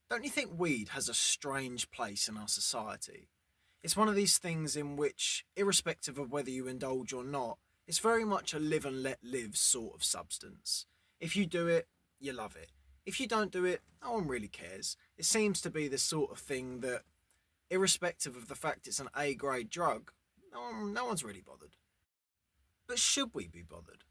Don't you think weed has a strange place in our society? It's one of these things in which, irrespective of whether you indulge or not, it's very much a live and let live sort of substance. If you do it, you love it. If you don't do it, no one really cares. It seems to be the sort of thing that, irrespective of the fact it's an A grade drug, no one's really bothered. But should we be bothered?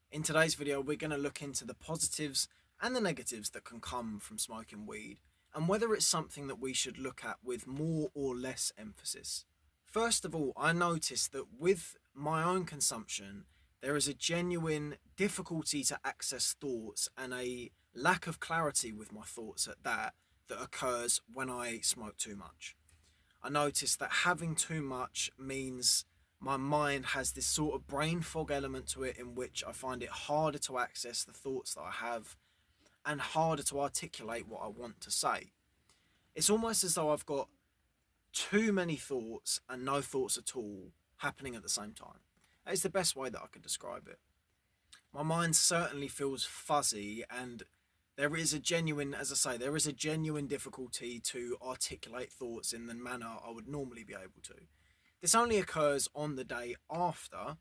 In today's video, we're going to look into the positives and the negatives that can come from smoking weed, and whether it's something that we should look at with more or less emphasis. First of all, I noticed that with my own consumption, there is a genuine difficulty to access thoughts and a lack of clarity with my thoughts at that occurs when I smoke too much. I noticed that having too much means my mind has this sort of brain fog element to it, in which I find it harder to access the thoughts that I have and harder to articulate what I want to say. It's almost as though I've got too many thoughts and no thoughts at all happening at the same time. That is the best way that I could describe it. My mind certainly feels fuzzy, and there is a genuine, as I say, there is a genuine difficulty to articulate thoughts in the manner I would normally be able to. This only occurs on the day after,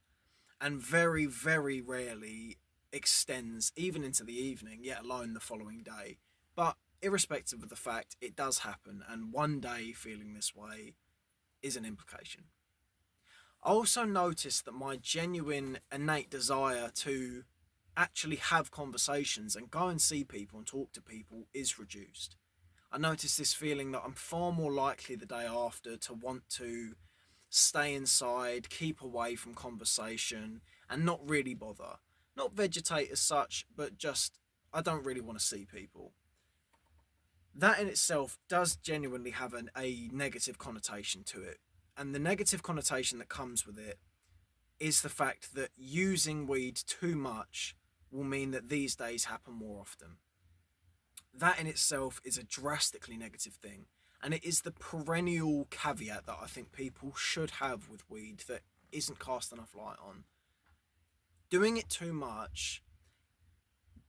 and very, very rarely extends even into the evening, yet alone the following day. But irrespective of the fact, it does happen, and one day feeling this way is an implication. I also noticed that my genuine innate desire to actually have conversations and go and see people and talk to people is reduced. I noticed this feeling that I'm far more likely the day after to want to stay inside, keep away from conversation, and not really bother. Not vegetate as such, but just, I don't really want to see people. That in itself does genuinely have a negative connotation to it. And the negative connotation that comes with it is the fact that using weed too much will mean that these days happen more often. That in itself is a drastically negative thing. And it is the perennial caveat that I think people should have with weed that isn't cast enough light on. Doing it too much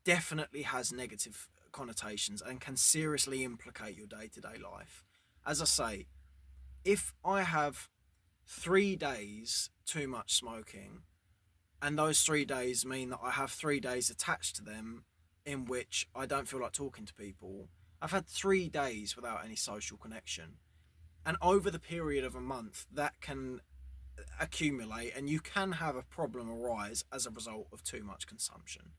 definitely has negative connotations and can seriously implicate your day-to-day life. As I say, if I have 3 days too much smoking, and those 3 days mean that I have 3 days attached to them in which I don't feel like talking to people, I've had 3 days without any social connection. And over the period of a month, that can accumulate, and you can have a problem arise as a result of too much consumption.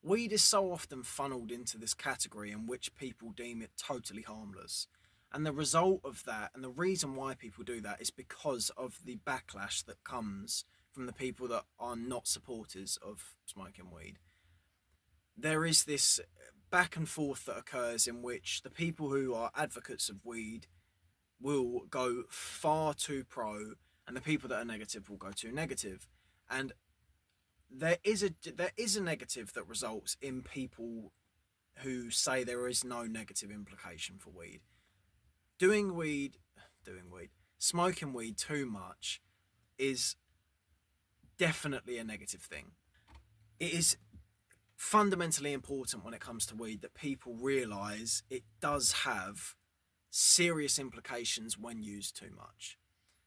Weed is so often funneled into this category in which people deem it totally harmless. And the result of that, and the reason why people do that, is because of the backlash that comes from the people that are not supporters of smoking weed. There is this back and forth that occurs in which the people who are advocates of weed will go far too pro, and the people that are negative will go too negative. And there is a negative that results in people who say there is no negative implication for weed. Smoking weed too much is definitely a negative thing. It is fundamentally important when it comes to weed that people realise it does have serious implications when used too much.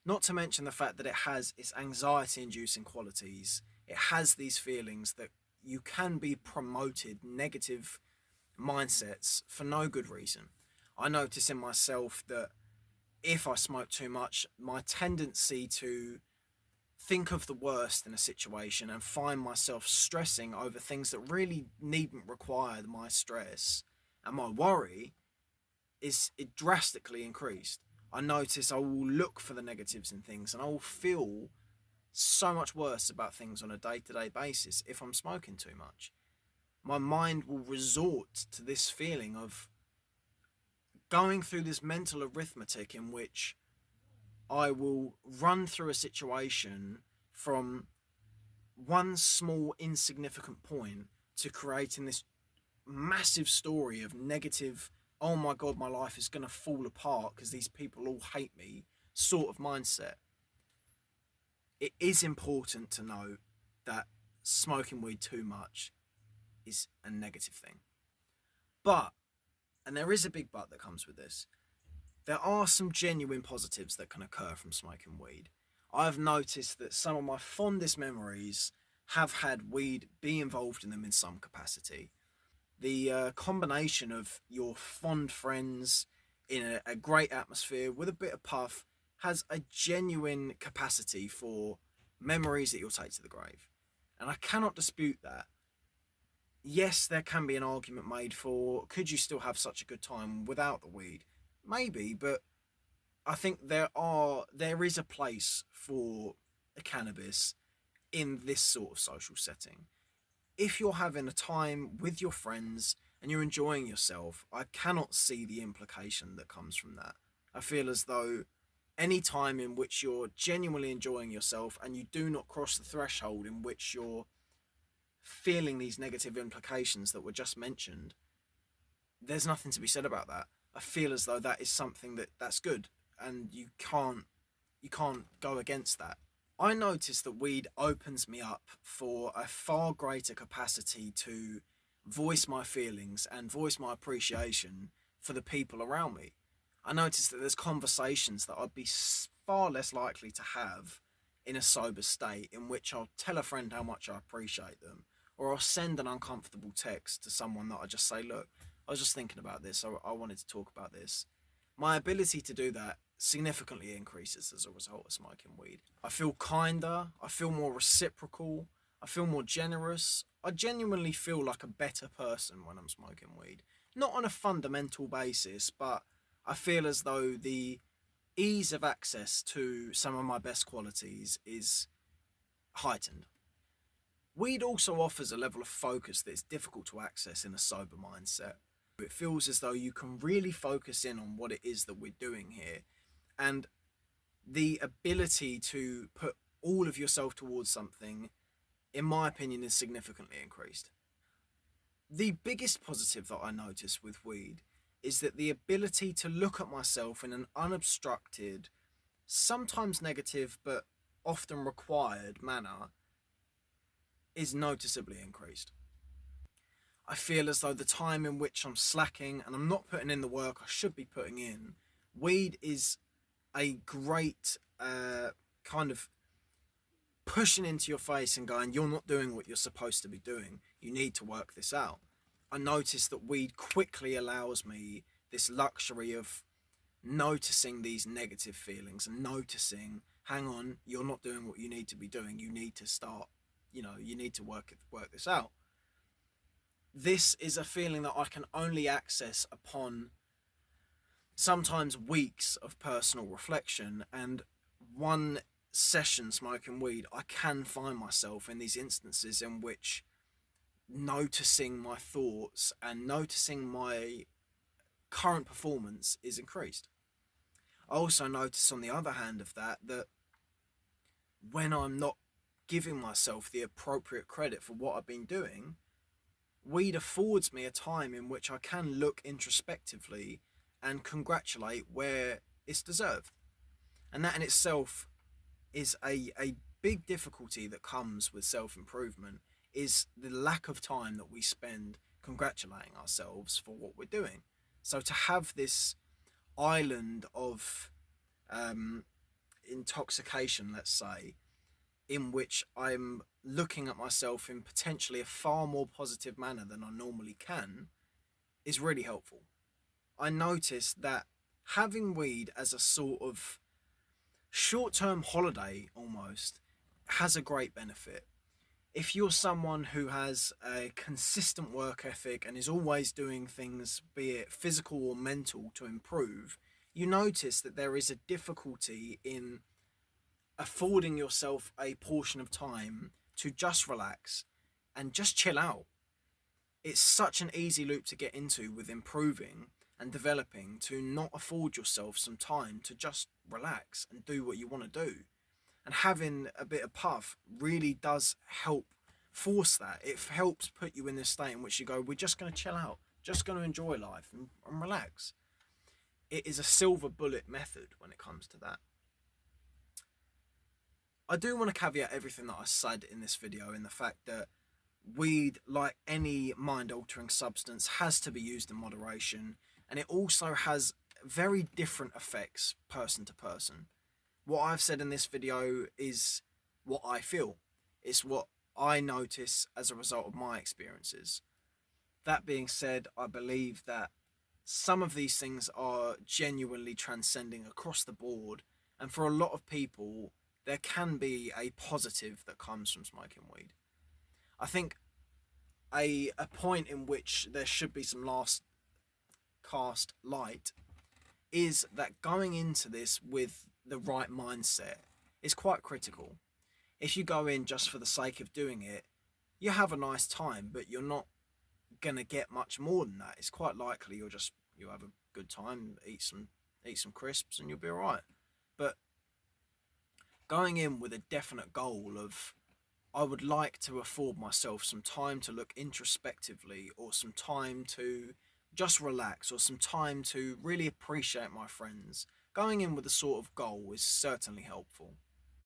Not to mention the fact that it has its anxiety-inducing qualities. It has these feelings that you can be promoted negative mindsets for no good reason. I notice in myself that if I smoke too much, my tendency to think of the worst in a situation and find myself stressing over things that really needn't require my stress and my worry is it drastically increased. I notice I will look for the negatives in things, and I will feel so much worse about things on a day-to-day basis if I'm smoking too much. My mind will resort to this feeling of going through this mental arithmetic in which I will run through a situation from one small insignificant point to creating this massive story of negative, oh my god, my life is going to fall apart because these people all hate me sort of mindset. It is important to note that smoking weed too much is a negative thing. But And there is a big but that comes with this. There are some genuine positives that can occur from smoking weed. I've noticed that some of my fondest memories have had weed be involved in them in some capacity. The combination of your fond friends in a great atmosphere with a bit of puff has a genuine capacity for memories that you'll take to the grave. And I cannot dispute that. Yes, there can be an argument made for could you still have such a good time without the weed? Maybe, but I think there is a place for a cannabis in this sort of social setting. If you're having a time with your friends and you're enjoying yourself, I cannot see the implication that comes from that. I feel as though any time in which you're genuinely enjoying yourself and you do not cross the threshold in which you're feeling these negative implications that were just mentioned, there's nothing to be said about that. I feel as though that is something that's good, and you can't go against that. I notice that weed opens me up for a far greater capacity to voice my feelings and voice my appreciation for the people around me. I notice that there's conversations that I'd be far less likely to have in a sober state, in which I'll tell a friend how much I appreciate them, or I'll send an uncomfortable text to someone that I just say, look, I was just thinking about this, I wanted to talk about this. My ability to do that significantly increases as a result of smoking weed. I feel kinder, I feel more reciprocal, I feel more generous. I genuinely feel like a better person when I'm smoking weed. Not on a fundamental basis, but I feel as though the ease of access to some of my best qualities is heightened. Weed also offers a level of focus that is difficult to access in a sober mindset. It feels as though you can really focus in on what it is that we're doing here, and the ability to put all of yourself towards something, in my opinion, is significantly increased. The biggest positive that I notice with weed is that the ability to look at myself in an unobstructed, sometimes negative, but often required manner is noticeably increased. I feel as though the time in which I'm slacking and I'm not putting in the work I should be putting in, weed is a great kind of pushing into your face and going, you're not doing what you're supposed to be doing. You need to work this out. I notice that weed quickly allows me this luxury of noticing these negative feelings and noticing, hang on, you're not doing what you need to be doing. You need to start, you need to work this out. This is a feeling that I can only access upon sometimes weeks of personal reflection, and one session smoking weed, I can find myself in these instances in which noticing my thoughts and noticing my current performance is increased. I also notice on the other hand of that when I'm not giving myself the appropriate credit for what I've been doing, weed affords me a time in which I can look introspectively and congratulate where it's deserved. And that in itself is a big difficulty that comes with self-improvement, is the lack of time that we spend congratulating ourselves for what we're doing. So to have this island of intoxication, let's say, in which I'm looking at myself in potentially a far more positive manner than I normally can, is really helpful. I noticed that having weed as a sort of short-term holiday almost has a great benefit. If you're someone who has a consistent work ethic and is always doing things, be it physical or mental, to improve, you notice that there is a difficulty in affording yourself a portion of time to just relax and just chill out. It's such an easy loop to get into with improving and developing, to not afford yourself some time to just relax and do what you want to do. And having a bit of puff really does help force that. It helps put you in this state in which you go, we're just going to chill out, just going to enjoy life and relax. It is a silver bullet method when it comes to that. I do want to caveat everything that I said in this video in the fact that weed, like any mind altering substance, has to be used in moderation, and it also has very different effects person to person. What I've said in this video is what I feel, it's what I notice as a result of my experiences. That being said, I believe that some of these things are genuinely transcending across the board, and for a lot of people, there can be a positive that comes from smoking weed. I think a point in which there should be some last cast light is that going into this with the right mindset is quite critical. If you go in just for the sake of doing it, you have a nice time, but you're not gonna get much more than that. It's quite likely you'll have a good time, eat some crisps, and you'll be alright. But going in with a definite goal of, I would like to afford myself some time to look introspectively, or some time to just relax, or some time to really appreciate my friends. Going in with a sort of goal is certainly helpful.